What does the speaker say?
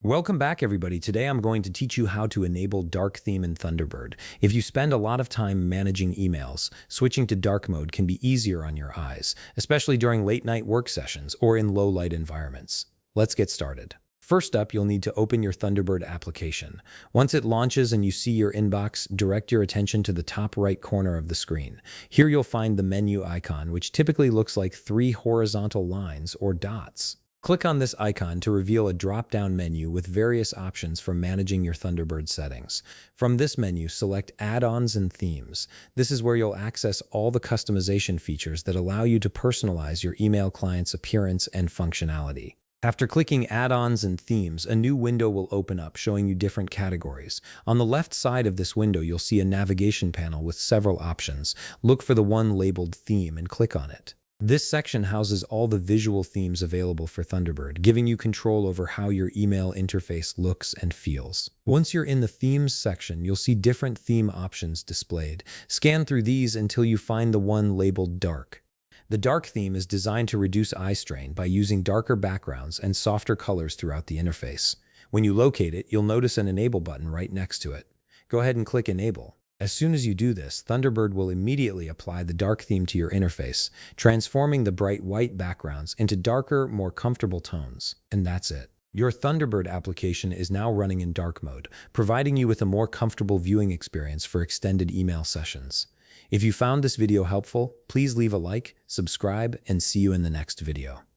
Welcome back, everybody. Today I'm going to teach you how to enable dark theme in Thunderbird. If you spend a lot of time managing emails, switching to dark mode can be easier on your eyes, especially during late-night work sessions or in low-light environments. Let's get started. First up, you'll need to open your Thunderbird application. Once it launches and you see your inbox, direct your attention to the top right corner of the screen. Here you'll find the menu icon, which typically looks like three horizontal lines or dots. Click on this icon to reveal a drop-down menu with various options for managing your Thunderbird settings. From this menu, select Add-ons and Themes. This is where you'll access all the customization features that allow you to personalize your email client's appearance and functionality. After clicking Add-ons and Themes, a new window will open up showing you different categories. On the left side of this window, you'll see a navigation panel with several options. Look for the one labeled Theme and click on it. This section houses all the visual themes available for Thunderbird, giving you control over how your email interface looks and feels. Once you're in the Themes section, you'll see different theme options displayed. Scan through these until you find the one labeled Dark. The dark theme is designed to reduce eye strain by using darker backgrounds and softer colors throughout the interface. When you locate it, you'll notice an Enable button right next to it. Go ahead and click Enable. As soon as you do this, Thunderbird will immediately apply the dark theme to your interface, transforming the bright white backgrounds into darker, more comfortable tones. And that's it. Your Thunderbird application is now running in dark mode, providing you with a more comfortable viewing experience for extended email sessions. If you found this video helpful, please leave a like, subscribe, and see you in the next video.